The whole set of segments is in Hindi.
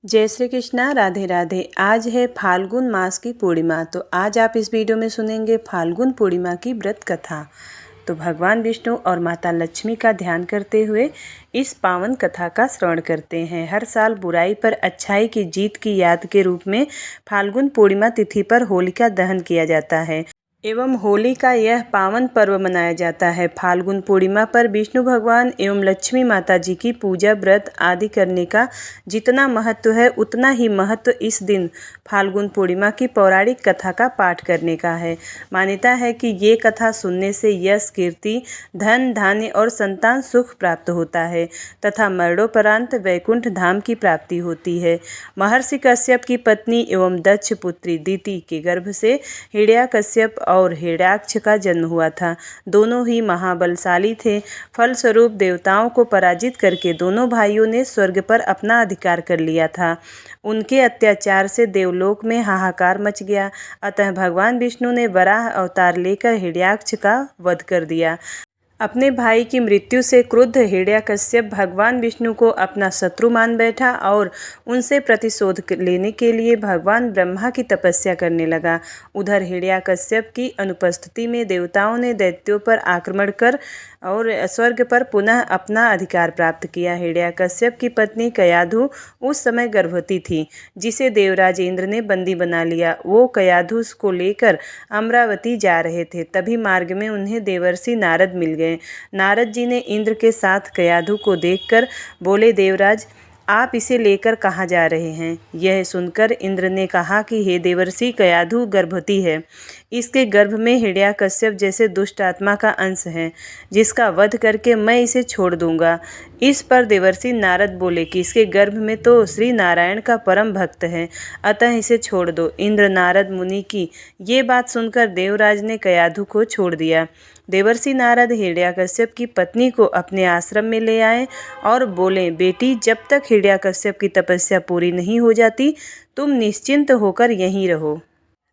जय श्री कृष्णा। राधे राधे। आज है फाल्गुन मास की पूर्णिमा। तो आज आप इस वीडियो में सुनेंगे फाल्गुन पूर्णिमा की व्रत कथा। तो भगवान विष्णु और माता लक्ष्मी का ध्यान करते हुए इस पावन कथा का श्रवण करते हैं। हर साल बुराई पर अच्छाई की जीत की याद के रूप में फाल्गुन पूर्णिमा तिथि पर होलिका दहन किया जाता है एवं होली का यह पावन पर्व मनाया जाता है। फाल्गुन पूर्णिमा पर विष्णु भगवान एवं लक्ष्मी माता जी की पूजा व्रत आदि करने का जितना महत्व है उतना ही महत्व इस दिन फाल्गुन पूर्णिमा की पौराणिक कथा का पाठ करने का है। मान्यता है कि ये कथा सुनने से यश, कीर्ति, धन, धान्य और संतान सुख प्राप्त होता है तथा मरणोपरांत वैकुंठ धाम की प्राप्ति होती है। महर्षि कश्यप की पत्नी एवं दक्ष पुत्री दिति के गर्भ से हिरण्यकश्यप और हिरण्याक्ष का जन्म हुआ था। दोनों ही महाबलशाली थे। फलस्वरूप देवताओं को पराजित करके दोनों भाइयों ने स्वर्ग पर अपना अधिकार कर लिया था। उनके अत्याचार से देवलोक में हाहाकार मच गया। अतः भगवान विष्णु ने वराह अवतार लेकर हिरण्याक्ष का वध कर दिया। अपने भाई की मृत्यु से क्रुद्ध हिरण्यकश्यप भगवान विष्णु को अपना शत्रु मान बैठा और उनसे प्रतिशोध लेने के लिए भगवान ब्रह्मा की तपस्या करने लगा। उधर हिरण्यकश्यप की अनुपस्थिति में देवताओं ने दैत्यों पर आक्रमण कर और स्वर्ग पर पुनः अपना अधिकार प्राप्त किया। हिरण्यकश्यप की पत्नी कयाधु उस समय गर्भवती थी, जिसे देवराज इंद्र ने बंदी बना लिया। वो कयाधु को लेकर अमरावती जा रहे थे। तभी मार्ग में उन्हें देवर्षि नारद मिल गए। नारद जी ने इंद्र के साथ कयाधु को देखकर बोले, देवराज आप इसे लेकर कहाँ जा रहे हैं? यह सुनकर इंद्र ने कहा कि हे देवर्षि, कयाधु गर्भवती है। इसके गर्भ में हिरण्यकश्यप जैसे दुष्ट आत्मा का अंश है, जिसका वध करके मैं इसे छोड़ दूंगा। इस पर देवर्षि नारद बोले कि इसके गर्भ में तो श्री नारायण का परम भक्त है, अतः इसे छोड़ दो। इंद्र नारद मुनि की ये बात सुनकर देवराज ने कयाधु को छोड़ दिया। देवर्षि नारद हिरण्यकश्यप की पत्नी को अपने आश्रम में ले आए और बोले, बेटी, जब तक हिरण्यकश्यप की तपस्या पूरी नहीं हो जाती तुम निश्चिंत होकर यहीं रहो।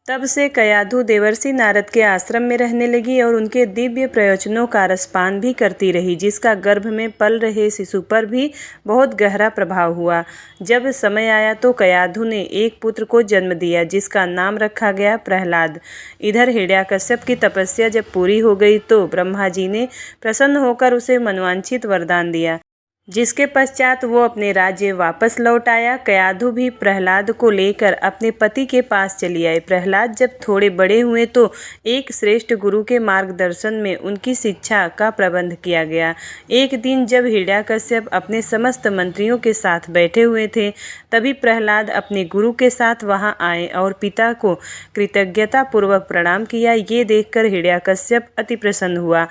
तब से कयाधु देवर्षि नारद के आश्रम में रहने लगी और उनके दिव्य प्रयोजनों का रसपान भी करती रही, जिसका गर्भ में पल रहे शिशु पर भी बहुत गहरा प्रभाव हुआ। जब समय आया तो कयाधु ने एक पुत्र को जन्म दिया, जिसका नाम रखा गया प्रहलाद। इधर हिरण्यकश्यप की तपस्या जब पूरी हो गई तो ब्रह्मा जी ने प्रसन्न होकर उसे मनवांछित वरदान दिया, जिसके पश्चात वो अपने राज्य वापस लौट आया। कयाधु भी प्रहलाद को लेकर अपने पति के पास चली आई। प्रहलाद जब थोड़े बड़े हुए तो एक श्रेष्ठ गुरु के मार्गदर्शन में उनकी शिक्षा का प्रबंध किया गया। एक दिन जब हिरण्यकश्यप अपने समस्त मंत्रियों के साथ बैठे हुए थे, तभी प्रहलाद अपने गुरु के साथ वहां आए और पिता को कृतज्ञतापूर्वक प्रणाम किया। ये देखकर हिरण्यकश्यप अति प्रसन्न हुआ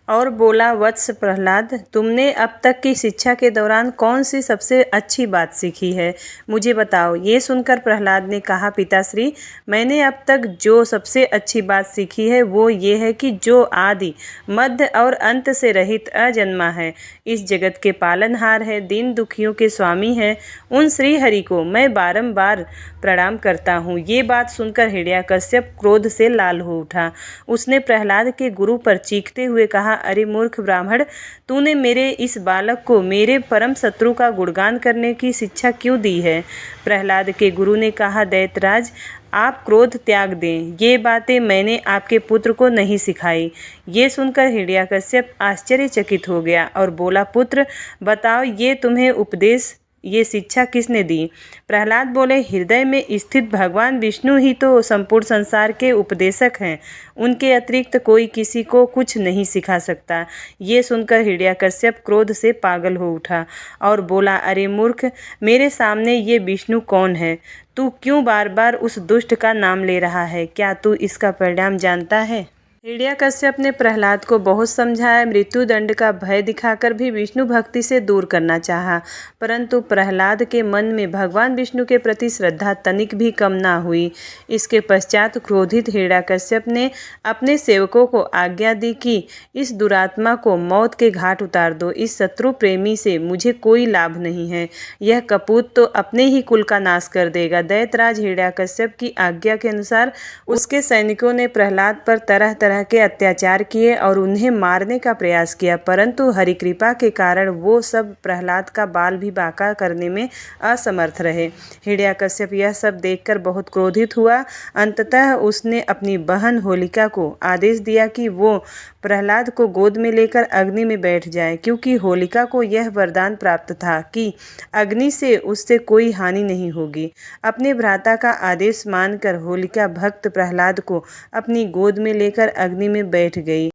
और बोला, वत्स प्रहलाद, तुमने अब तक की शिक्षा के दौरान कौन सी सबसे अच्छी बात सीखी है? मुझे बताओ। ये सुनकर प्रहलाद ने कहा, पिताश्री, मैंने अब तक जो सबसे अच्छी बात सीखी है वो ये है कि जो आदि, मध्य और अंत से रहित अजन्मा है, इस जगत के पालनहार है, दीन दुखियों के स्वामी है, उन श्री हरि को मैं बारंबार प्रणाम करता हूँ। ये बात सुनकर हिरण्यकश्यप क्रोध से लाल हो उठा। उसने प्रहलाद के गुरु पर चीखते हुए कहा, अरे मूर्ख ब्राह्मण, तूने मेरे इस बालक को मेरे परम शत्रु का गुणगान करने की शिक्षा क्यों दी है? प्रहलाद के गुरु ने कहा, दैत्यराज, आप क्रोध त्याग दें। ये बातें मैंने आपके पुत्र को नहीं सिखाई। ये सुनकर हिरण्यकश्यप आश्चर्यचकित हो गया और बोला, पुत्र, बताओ ये तुम्हें उपदेश, ये शिक्षा किसने दी? प्रहलाद बोले, हृदय में स्थित भगवान विष्णु ही तो संपूर्ण संसार के उपदेशक हैं। उनके अतिरिक्त कोई किसी को कुछ नहीं सिखा सकता। ये सुनकर हिरण्यकश्यप क्रोध से पागल हो उठा और बोला, अरे मूर्ख, मेरे सामने ये विष्णु कौन है? तू क्यों बार बार उस दुष्ट का नाम ले रहा है? क्या तू इसका परिणाम जानता है? हिरण्यकश्यप ने प्रहलाद को बहुत समझाया, मृत्यु दंड का भय दिखाकर भी विष्णु भक्ति से दूर करना चाहा, परंतु प्रहलाद के मन में भगवान विष्णु के प्रति श्रद्धा तनिक भी कम ना हुई। इसके पश्चात क्रोधित हिरण्यकश्यप ने अपने सेवकों को आज्ञा दी कि इस दुरात्मा को मौत के घाट उतार दो। इस शत्रु प्रेमी से मुझे कोई लाभ नहीं है। यह कपूत तो अपने ही कुल का नाश कर देगा। दैत्यराज हिरण्यकश्यप की आज्ञा के अनुसार उसके सैनिकों ने प्रहलाद पर तरह तरह तरह के अत्याचार किए और उन्हें मारने का प्रयास किया, परंतु हरिकृपा के कारण वो सब प्रहलाद का बाल भी बांका करने में असमर्थ रहे। हिरण्यकश्यप यह सब देखकर बहुत क्रोधित हुआ। अंततः उसने अपनी बहन होलिका को आदेश दिया कि वो प्रहलाद को गोद में लेकर अग्नि में बैठ जाए, क्योंकि होलिका को यह वरदान प्राप्त था कि अग्नि से उससे कोई हानि नहीं होगी। अपने भ्राता का आदेश मानकर होलिका भक्त प्रहलाद को अपनी गोद में लेकर अग्नि में बैठ गई।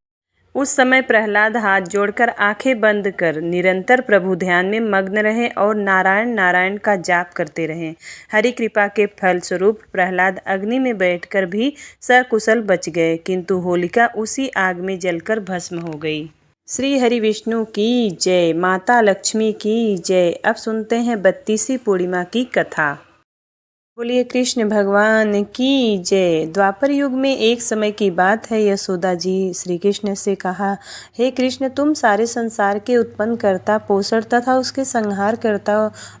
उस समय प्रहलाद हाथ जोड़कर आंखें बंद कर निरंतर प्रभु ध्यान में मग्न रहे और नारायण नारायण का जाप करते रहे। हरि कृपा के फलस्वरूप प्रहलाद अग्नि में बैठकर भी सकुशल बच गए, किंतु होलिका उसी आग में जलकर भस्म हो गई। श्री हरि विष्णु की जय, माता लक्ष्मी की जय। अब सुनते हैं 32वीं पूर्णिमा की कथा। बोलिए कृष्ण भगवान की जय। द्वापर युग में एक समय की बात है, यशोदा जी श्री कृष्ण से कहा, हे कृष्ण, तुम सारे संसार के उत्पन्न करता, पोषण तथा उसके संहार करता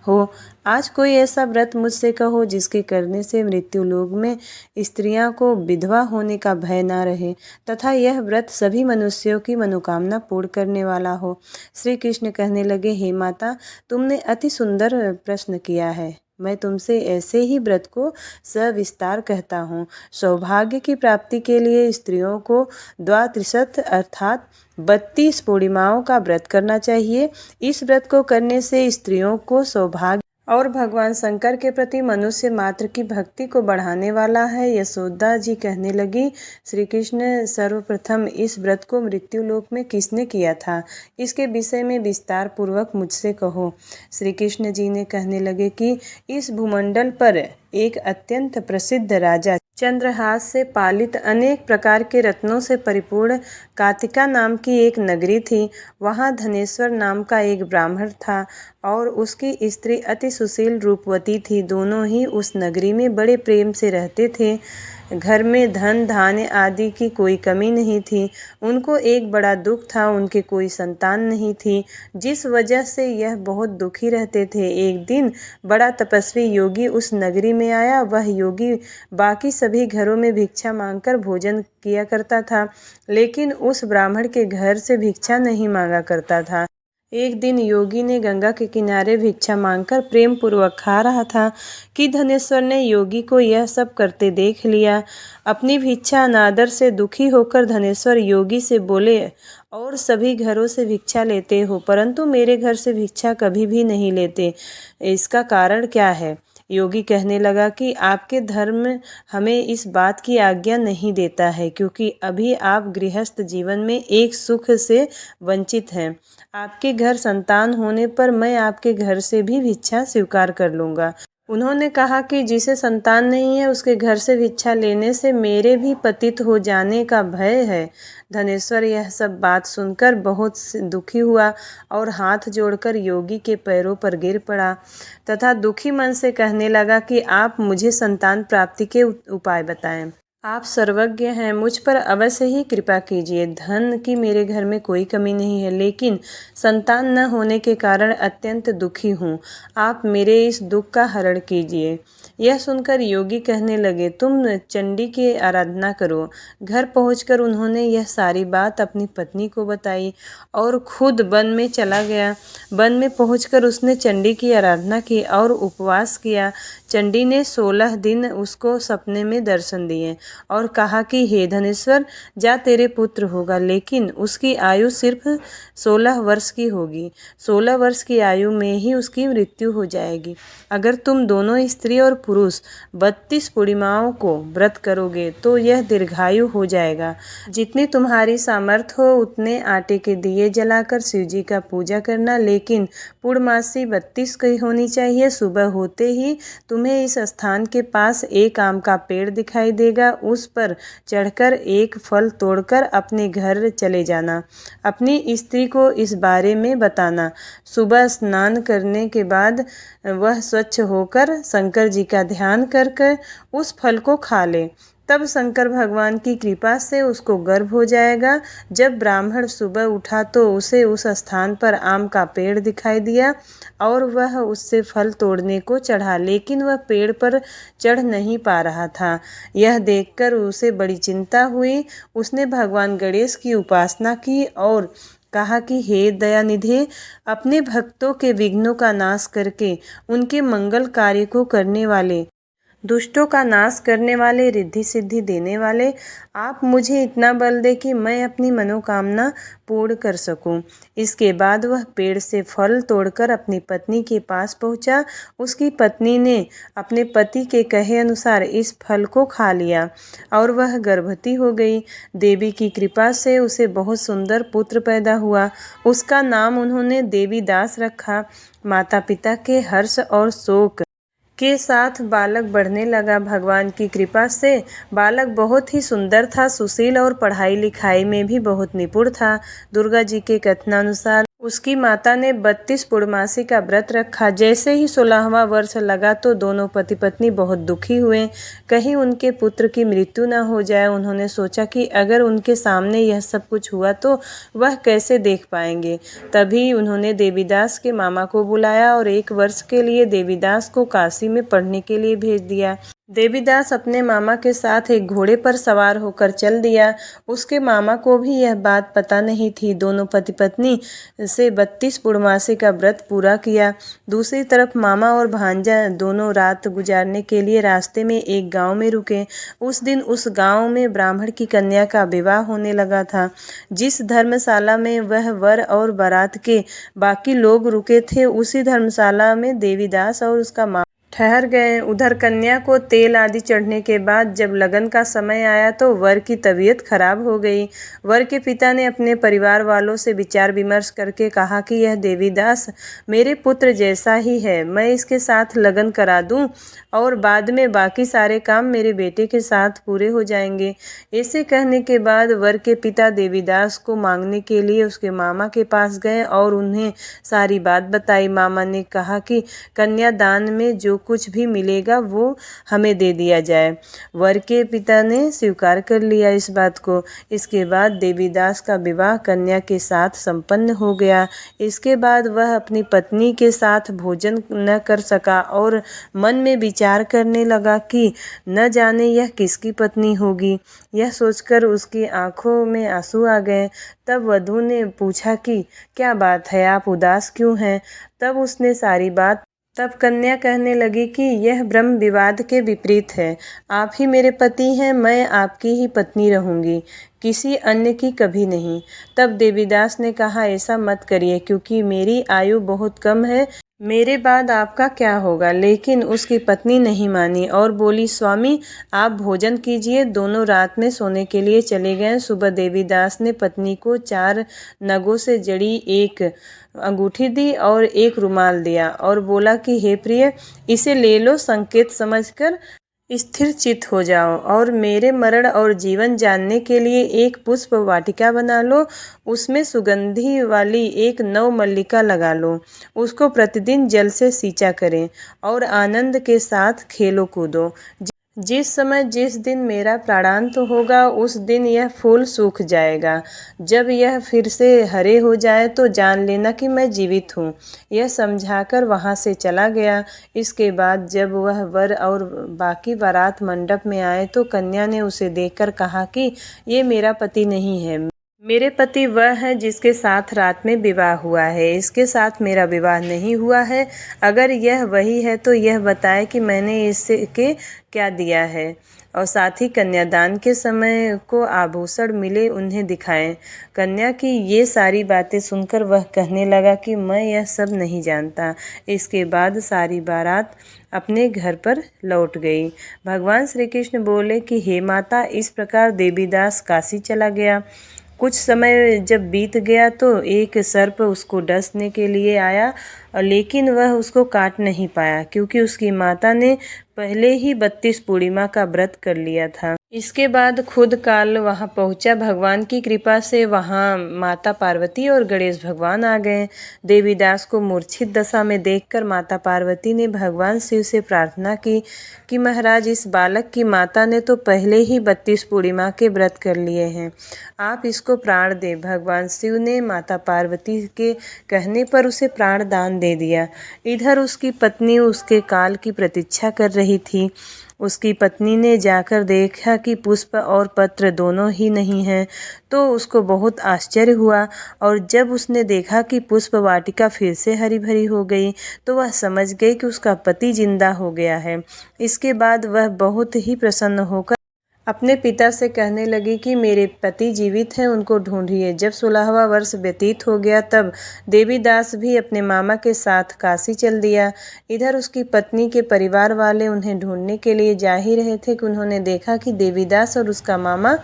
हो। आज कोई ऐसा व्रत मुझसे कहो जिसके करने से मृत्यु लोक में स्त्रियां को विधवा होने का भय न रहे, तथा यह व्रत सभी मनुष्यों की मनोकामना पूर्ण करने वाला हो। श्री कृष्ण कहने लगे, हे माता, तुमने अति सुंदर प्रश्न किया है। मैं तुमसे ऐसे ही व्रत को सविस्तार कहता हूँ। सौभाग्य की प्राप्ति के लिए स्त्रियों को द्वात्रिशत अर्थात 32 पूर्णिमाओं का व्रत करना चाहिए। इस व्रत को करने से स्त्रियों को सौभाग्य और भगवान शंकर के प्रति मनुष्य मात्र की भक्ति को बढ़ाने वाला है। यशोदा जी कहने लगी, श्री कृष्ण, सर्वप्रथम इस व्रत को मृत्यु लोक में किसने किया था, इसके विषय में विस्तार पूर्वक मुझसे कहो। श्री कृष्ण जी ने कहने लगे कि इस भूमंडल पर एक अत्यंत प्रसिद्ध राजा चंद्रहास से पालित अनेक प्रकार के रत्नों से परिपूर्ण कातिका नाम की एक नगरी थी। वहाँ धनेश्वर नाम का एक ब्राह्मण था और उसकी स्त्री अति सुशील रूपवती थी। दोनों ही उस नगरी में बड़े प्रेम से रहते थे। घर में धन धान्य आदि की कोई कमी नहीं थी। उनको एक बड़ा दुख था, उनके कोई संतान नहीं थी, जिस वजह से यह बहुत दुखी रहते थे। एक दिन बड़ा तपस्वी योगी उस नगरी में आया। वह योगी बाकी सभी घरों में भिक्षा मांगकर भोजन किया करता था, लेकिन उस ब्राह्मण के घर से भिक्षा नहीं मांगा करता था। एक दिन योगी ने गंगा के किनारे भिक्षा मांगकर प्रेम पूर्वक खा रहा था कि धनेश्वर ने योगी को यह सब करते देख लिया। अपनी भिक्षा अनादर से दुखी होकर धनेश्वर योगी से बोले, और सभी घरों से भिक्षा लेते हो, परंतु मेरे घर से भिक्षा कभी भी नहीं लेते, इसका कारण क्या है? योगी कहने लगा कि आपके धर्म हमें इस बात की आज्ञा नहीं देता है, क्योंकि अभी आप गृहस्थ जीवन में एक सुख से वंचित हैं। आपके घर संतान होने पर मैं आपके घर से भी भिक्षा स्वीकार कर लूँगा। उन्होंने कहा कि जिसे संतान नहीं है उसके घर से भिक्षा लेने से मेरे भी पतित हो जाने का भय है। धनेश्वर यह सब बात सुनकर बहुत दुखी हुआ और हाथ जोड़कर योगी के पैरों पर गिर पड़ा तथा दुखी मन से कहने लगा कि आप मुझे संतान प्राप्ति के उपाय बताएं। आप सर्वज्ञ हैं, मुझ पर अवश्य ही कृपा कीजिए। धन की मेरे घर में कोई कमी नहीं है, लेकिन संतान न होने के कारण अत्यंत दुखी हूँ। आप मेरे इस दुख का हरण कीजिए। यह सुनकर योगी कहने लगे, तुम चंडी की आराधना करो। घर पहुंचकर उन्होंने यह सारी बात अपनी पत्नी को बताई और खुद वन में चला गया। वन में पहुंचकर उसने चंडी की आराधना की और उपवास किया। चंडी ने 16 दिन उसको सपने में दर्शन दिए और कहा कि हे धनेश्वर, जा तेरे पुत्र होगा, लेकिन उसकी आयु सिर्फ 16 वर्ष की होगी। 16 वर्ष की आयु में ही उसकी मृत्यु हो जाएगी। अगर तुम दोनों स्त्री और पुरुष 32 पूर्णिमाओं को व्रत करोगे तो यह दीर्घायु हो जाएगा। जितनी तुम्हारी सामर्थ्य हो उतने आटे के दिए जलाकर शिव जी का पूजा करना, लेकिन पूर्णमासी 32 की होनी चाहिए। सुबह होते ही तुम्हें इस स्थान के पास एक आम का पेड़ दिखाई देगा, उस पर चढ़कर एक फल तोड़कर अपने घर चले जाना। अपनी स्त्री को इस बारे में बताना। सुबह स्नान करने के बाद वह स्वच्छ होकर शंकर जी का ध्यान करके उस फल को खा ले। तब शंकर भगवान की कृपा से उसको गर्भ हो जाएगा। जब ब्राह्मण सुबह उठा तो उसे उस स्थान पर आम का पेड़ दिखाई दिया और वह उससे फल तोड़ने को चढ़ा, लेकिन वह पेड़ पर चढ़ नहीं पा रहा था। यह देखकर उसे बड़ी चिंता हुई। उसने भगवान गणेश की उपासना की और कहा कि हे दयानिधे, अपने भक्तों के विघ्नों का नाश करके उनके मंगल कार्य को करने वाले, दुष्टों का नाश करने वाले, रिद्धि सिद्धि देने वाले, आप मुझे इतना बल दे कि मैं अपनी मनोकामना पूर्ण कर सकूं। इसके बाद वह पेड़ से फल तोड़कर अपनी पत्नी के पास पहुंचा। उसकी पत्नी ने अपने पति के कहे अनुसार इस फल को खा लिया और वह गर्भवती हो गई। देवी की कृपा से उसे बहुत सुंदर पुत्र पैदा हुआ। उसका नाम उन्होंने देवीदास रखा। माता पिता के हर्ष और शोक के साथ बालक बढ़ने लगा। भगवान की कृपा से बालक बहुत ही सुंदर था, सुशील और पढ़ाई लिखाई में भी बहुत निपुण था। दुर्गा जी के कथनानुसार उसकी माता ने 32 पूर्णमासी का व्रत रखा। जैसे ही 16वां वर्ष लगा तो दोनों पति पत्नी बहुत दुखी हुए, कहीं उनके पुत्र की मृत्यु न हो जाए। उन्होंने सोचा कि अगर उनके सामने यह सब कुछ हुआ तो वह कैसे देख पाएंगे। तभी उन्होंने देवीदास के मामा को बुलाया और 1 वर्ष के लिए देवीदास को काशी में पढ़ने के लिए भेज दिया। देवीदास अपने मामा के साथ एक घोड़े पर सवार होकर चल दिया। उसके मामा को भी यह बात पता नहीं थी। दोनों पति पत्नी से 32 पूर्णमासी का व्रत पूरा किया। दूसरी तरफ मामा और भांजा दोनों रात गुजारने के लिए रास्ते में एक गांव में रुके। उस दिन उस गांव में ब्राह्मण की कन्या का विवाह होने लगा था। जिस धर्मशाला में वह वर और बारात के बाकी लोग रुके थे, उसी धर्मशाला में देवीदास और उसका मामा ठहर गए। उधर कन्या को तेल आदि चढ़ने के बाद जब लगन का समय आया तो वर की तबीयत खराब हो गई। वर के पिता ने अपने परिवार वालों से विचार विमर्श करके कहा कि यह देवीदास मेरे पुत्र जैसा ही है, मैं इसके साथ लगन करा दूं और बाद में बाकी सारे काम मेरे बेटे के साथ पूरे हो जाएंगे। ऐसे कहने के बाद वर के पिता देवीदास को मांगने के लिए उसके मामा के पास गए और उन्हें सारी बात बताई। मामा ने कहा कि कन्यादान में जो कुछ भी मिलेगा वो हमें दे दिया जाए। वर के पिता ने स्वीकार कर लिया इस बात को। इसके बाद देवीदास का विवाह कन्या के साथ संपन्न हो गया। इसके बाद वह अपनी पत्नी के साथ भोजन न कर सका और मन में विचार करने लगा कि न जाने यह किसकी पत्नी होगी। यह सोचकर उसकी आंखों में आंसू आ गए। तब वधू ने पूछा कि क्या बात है, आप उदास क्यों हैं? तब कन्या कहने लगी कि यह ब्रह्म विवाद के विपरीत है। आप ही मेरे पति हैं, मैं आपकी ही पत्नी रहूंगी, किसी अन्य की कभी नहीं। तब देवीदास ने कहा, ऐसा मत करिए क्योंकि मेरी आयु बहुत कम है, मेरे बाद आपका क्या होगा। लेकिन उसकी पत्नी नहीं मानी और बोली, स्वामी आप भोजन कीजिए। दोनों रात में सोने के लिए चले गए। सुबह देवीदास ने पत्नी को 4 नगों से जड़ी एक अंगूठी दी और एक रुमाल दिया और बोला कि हे प्रिय, इसे ले लो, संकेत समझकर स्थिर चित्त हो जाओ और मेरे मरण और जीवन जानने के लिए एक पुष्प वाटिका बना लो। उसमें सुगंधी वाली एक नव मल्लिका लगा लो। उसको प्रतिदिन जल से सींचा करें और आनंद के साथ खेलो कूदो। जिस समय जिस दिन मेरा प्राणांत होगा उस दिन यह फूल सूख जाएगा। जब यह फिर से हरे हो जाए तो जान लेना कि मैं जीवित हूँ। यह समझाकर वहाँ से चला गया। इसके बाद जब वह वर और बाकी बारात मंडप में आए तो कन्या ने उसे देखकर कहा कि ये मेरा पति नहीं है, मेरे पति वह है जिसके साथ रात में विवाह हुआ है, इसके साथ मेरा विवाह नहीं हुआ है। अगर यह वही है तो यह बताए कि मैंने इसके क्या दिया है और साथ ही कन्यादान के समय को आभूषण मिले उन्हें दिखाएं। कन्या की ये सारी बातें सुनकर वह कहने लगा कि मैं यह सब नहीं जानता। इसके बाद सारी बारात अपने घर पर लौट गई। भगवान श्री कृष्ण बोले कि हे माता, इस प्रकार देवीदास काशी चला गया। कुछ समय जब बीत गया तो एक सर्प उसको डसने के लिए आया, लेकिन वह उसको काट नहीं पाया क्योंकि उसकी माता ने पहले ही 32 पूर्णिमा का व्रत कर लिया था। इसके बाद खुद काल वहाँ पहुँचा। भगवान की कृपा से वहाँ माता पार्वती और गणेश भगवान आ गए। देवीदास को मूर्छित दशा में देखकर माता पार्वती ने भगवान शिव से प्रार्थना की कि महाराज, इस बालक की माता ने तो पहले ही 32 पूर्णिमा के व्रत कर लिए हैं, आप इसको प्राण दें। भगवान शिव ने माता पार्वती के कहने पर उसे प्राण दान दे दिया। इधर उसकी पत्नी उसके काल की प्रतीक्षा कर रही थी। उसकी पत्नी ने जाकर देखा कि पुष्प और पत्र दोनों ही नहीं हैं, तो उसको बहुत आश्चर्य हुआ। और जब उसने देखा कि पुष्प वाटिका फिर से हरी भरी हो गई, तो वह समझ गई कि उसका पति जिंदा हो गया है। इसके बाद वह बहुत ही प्रसन्न होकर अपने पिता से कहने लगी कि मेरे पति जीवित हैं, उनको ढूंढिए। जब 16वां वर्ष व्यतीत हो गया तब देवीदास भी अपने मामा के साथ काशी चल दिया। इधर उसकी पत्नी के परिवार वाले उन्हें ढूंढने के लिए जा ही रहे थे कि उन्होंने देखा कि देवीदास और उसका मामा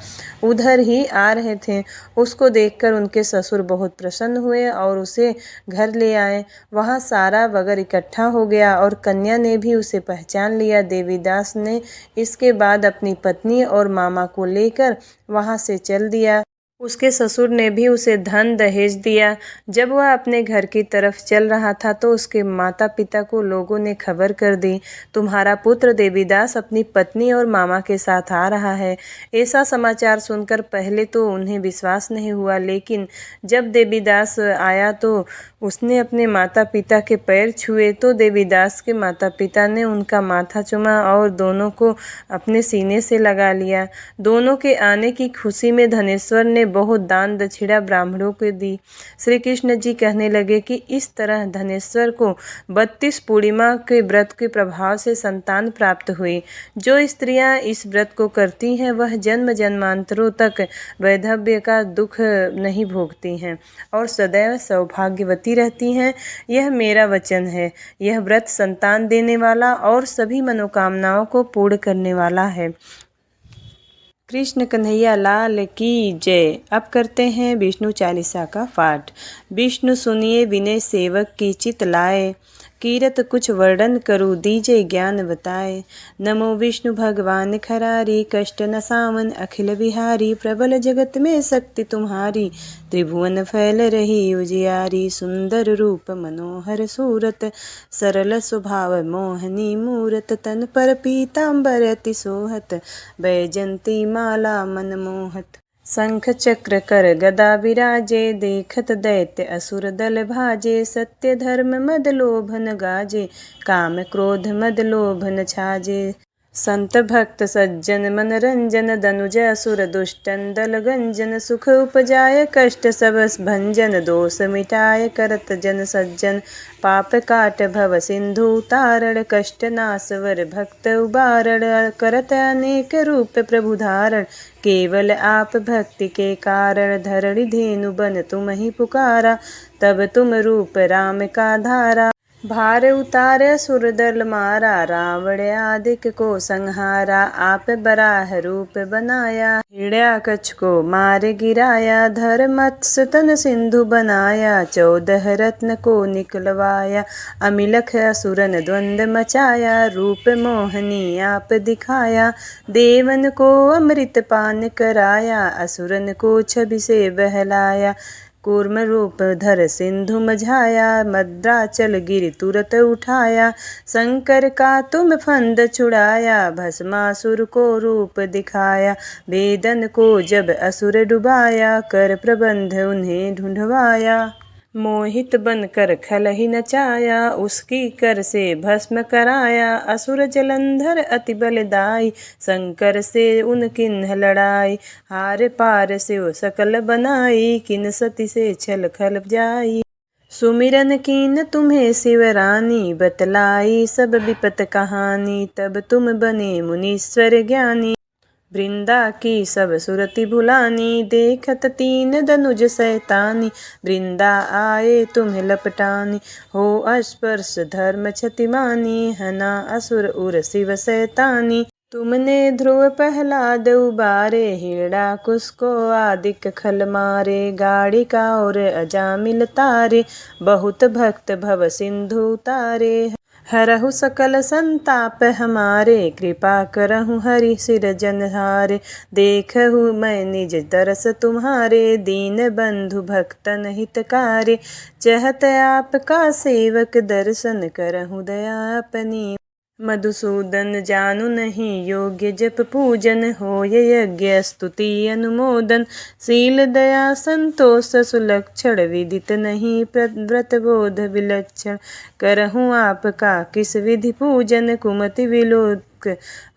उधर ही आ रहे थे। उसको देखकर उनके ससुर बहुत प्रसन्न हुए और उसे घर ले आए। वहाँ सारा वगर इकट्ठा हो गया और कन्या ने भी उसे पहचान लिया। देवीदास ने इसके बाद अपनी पत्नी और मामा को लेकर वहाँ से चल दिया। उसके ससुर ने भी उसे धन दहेज दिया। जब वह अपने घर की तरफ चल रहा था तो उसके माता पिता को लोगों ने खबर कर दी, तुम्हारा पुत्र देवीदास अपनी पत्नी और मामा के साथ आ रहा है। ऐसा समाचार सुनकर पहले तो उन्हें विश्वास नहीं हुआ, लेकिन जब देवीदास आया तो उसने अपने माता पिता के पैर छुए तो देवीदास के माता पिता ने उनका माथा चूमा और दोनों को अपने सीने से लगा लिया। दोनों के आने की खुशी में धनेश्वर ने बहुत दान दक्षिणा ब्राह्मणों को दी। श्री कृष्ण जी कहने लगे कि इस तरह धनेश्वर को 32 पूर्णिमा के व्रत के प्रभाव से संतान प्राप्त हुई। जो स्त्रियां इस व्रत को करती हैं वह जन्म जन्मांतरों तक वैधव्य का दुख नहीं भोगती हैं और सदैव सौभाग्यवती रहती हैं। यह मेरा वचन है। यह व्रत संतान देने वाला और सभी मनोकामनाओं को पूर्ण करने वाला है। कृष्ण कन्हैया लाल की जय। अब करते हैं विष्णु चालीसा का पाठ। विष्णु सुनिए विनय सेवक की चित लाए, कीरत कुछ वर्णन करूँ दीजे ज्ञान बताए। नमो विष्णु भगवान खरारी, कष्ट न सावन अखिल बिहारी। प्रबल जगत में शक्ति तुम्हारी, त्रिभुवन फैल रही उजियारी। सुंदर रूप मनोहर सूरत, सरल स्वभाव मोहनी मूरत। तन पर पीताम्बर अति सोहत, बैजंती माला मनमोहत। शंख चक्र कर गदा विराजे, देखत दैत्य असुर दल भाजे। सत्य धर्म मद लोभ न गाजे, काम क्रोध मद लोभ न छाजे। संत भक्त सज्जन मनरंजन, दनुज असुर दुष्टन दल गंजन। सुख उपजाय कष्ट सब भंजन, दोष मिटाय करत जन सज्जन। पाप काट भव सिंधु तारण, कष्ट नाश वर भक्त उबारण। करत अनेक रूप प्रभु धारण, केवल आप भक्ति के कारण। धरणि धेनु बन तुम ही पुकारा, तब तुम रूप राम का धारा। भार उतार असुर दल मारा, रावण आदिक को संहारा। आप बराह रूप बनाया, हिरण्याकछ को मार गिराया। धर मत्स्य तन सिंधु बनाया, 14 रत्न को निकलवाया। अमिलख असुरन द्वंद मचाया, रूप मोहनी आप दिखाया। देवन को अमृत पान कराया, असुरन को छवि से बहलाया। कूर्म रूप धर सिंधु मझाया, मद्राचल गिर तुरत उठाया। शंकर का तुम फंद छुड़ाया, भस्मासुर को रूप दिखाया। वेदन को जब असुर डुबाया, कर प्रबंध उन्हें ढूंढवाया। मोहित बनकर खल ही नचाया, उसकी कर से भस्म कराया। असुर जलंधर अति बलदाई, शंकर से उन किन्ह लड़ाई। हार पार से सकल बनाई, किन सती से छल खल जाई। सुमिरन कीन तुम्हें शिवरानी, बतलाई सब विपत कहानी। तब तुम बने मुनीश्वर ज्ञानी, वृंदा की सब सुरति भुलानी। देखत तीन दनुज सैतानी, वृंदा आए तुम्हें लपटानी। हो स्पर्श धर्म क्षतिमानी, हना असुर उर शिव सैतानी। तुमने ध्रुव प्रहलाद उबारे, हिरण्याकुश को आदिक खल मारे। गाड़िका और अजामिल तारे, बहुत भक्त भव सिंधु तारे। हरहु सकल संताप हमारे, कृपा करहु हरि सिरजनहारे। देखहु मैं निज दरस तुम्हारे, दीन बंधु भक्तन हितकारे। चहत आपका सेवक दर्शन करहु दया अपनी। मधुसूदन जानु नहीं योग्य जप पूजन, होय यज्ञ स्तुति अनुमोदन। शील दया संतोष सुलक्षण, विदित नहीं व्रत बोध विलक्षण। करहूँ आपका किस विधि पूजन, कुमति विलोक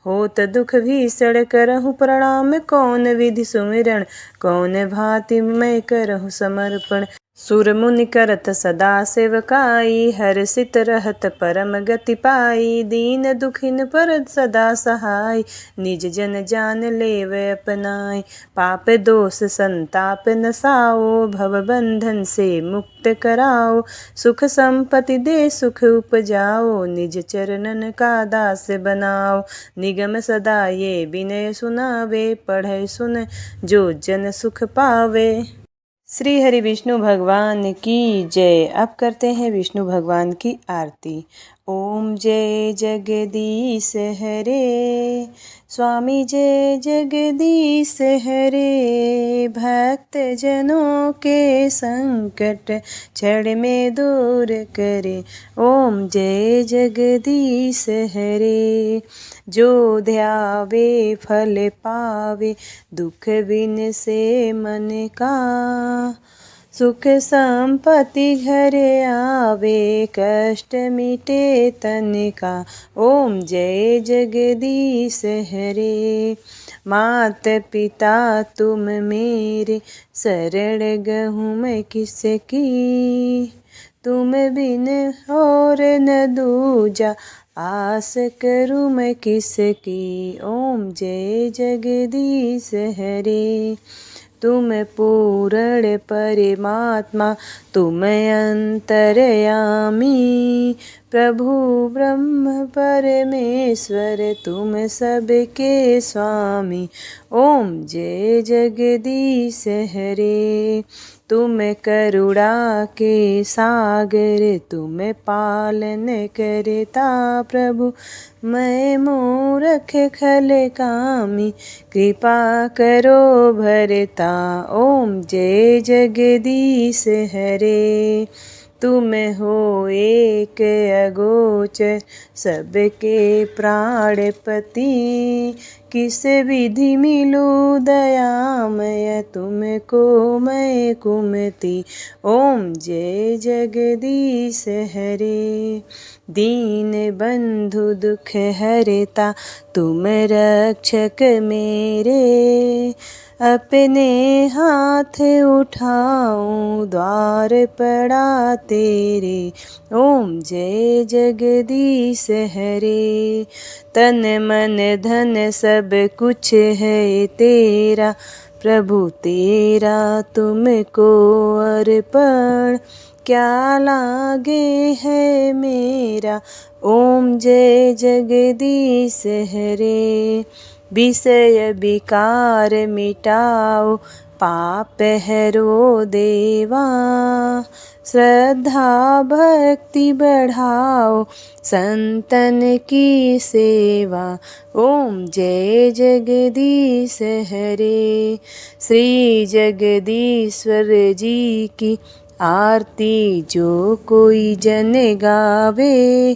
होत दुख भीषण। करहूँ प्रणाम कौन विधि सुमिरन, कौन भांति मैं करहूँ समर्पण। सुर मुनि करत सदा सेवकाई, हर्षित रहत परम गति पाई। दीन दुखिन पर सदा सहाय, निज जन जान लेव अपनाय। पाप दोष संताप नसाओ, भव बंधन से मुक्त कराओ। सुख संपत्ति दे सुख उपजाओ, निज चरणन का दास बनाओ। निगम सदा ये विनय सुनावे, पढ़े सुन जो जन सुख पावे। श्री हरि विष्णु भगवान की जय। अब करते हैं विष्णु भगवान की आरती। ओम जय जगदीश हरे, स्वामी जय जगदीश हरे। भक्त जनों के संकट क्षण में दूर करे, ओम जय जगदीश हरे। जो ध्यावे फल पावे, दुख बिन से मन का। सुख संपत्ति घर आवे, कष्ट मिटे तन का। ओम जय जगदीश हरे। मात पिता तुम मेरे, शरण गहूँ मैं किसकी। तुम बिन और न दूजा, आस करूँ मैं किसकी। ओम जय जगदीश हरे। तुम पूर्ण परमात्मा, तुम अंतर्यामी। प्रभु ब्रह्म परमेश्वर, तुम सबके स्वामी। ओम जय जगदीश हरे। तुम करुणा के सागर, तुम पालन करता प्रभु। मैं मूर्ख खल कामी, कृपा करो भरता। ओम जय जगदीश हरे। तुम हो एक अगोचर, सबके प्राणपति। किस विधि मिलूं दयामय, तुमको मैं कुमति। ओम जय जगदीश हरे। दीन बंधु दुख हरता, तुम रक्षक मेरे। अपने हाथ उठाऊं, द्वार पड़ा तेरे। ओम जय जगदीश हरे। तन मन धन सब कुछ है तेरा, प्रभु तेरा तुमको अर्पण। क्या लागे है मेरा, ओम जय जगदीश हरे। विषय विकार मिटाओ, पाप हरो देवा। श्रद्धा भक्ति बढ़ाओ, संतन की सेवा। ओम जय जगदीश हरे। श्री जगदीश्वर जी की आरती जो कोई जन गावे।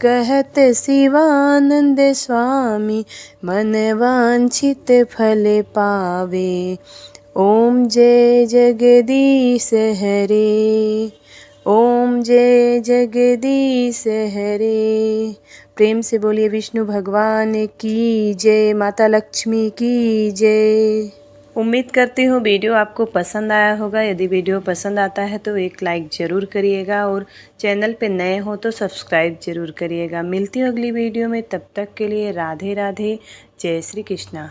कहत शिवानंद स्वामी, मन वांछित फल पावे। ओम जय जगदीश हरे। ओम जय जगदीश हरे। प्रेम से बोलिए विष्णु भगवान की जय, माता लक्ष्मी की जय। उम्मीद करती हूँ वीडियो आपको पसंद आया होगा। यदि वीडियो पसंद आता है तो एक लाइक ज़रूर करिएगा और चैनल पे नए हो तो सब्सक्राइब ज़रूर करिएगा। मिलती हूँ अगली वीडियो में, तब तक के लिए राधे राधे, जय श्री कृष्णा।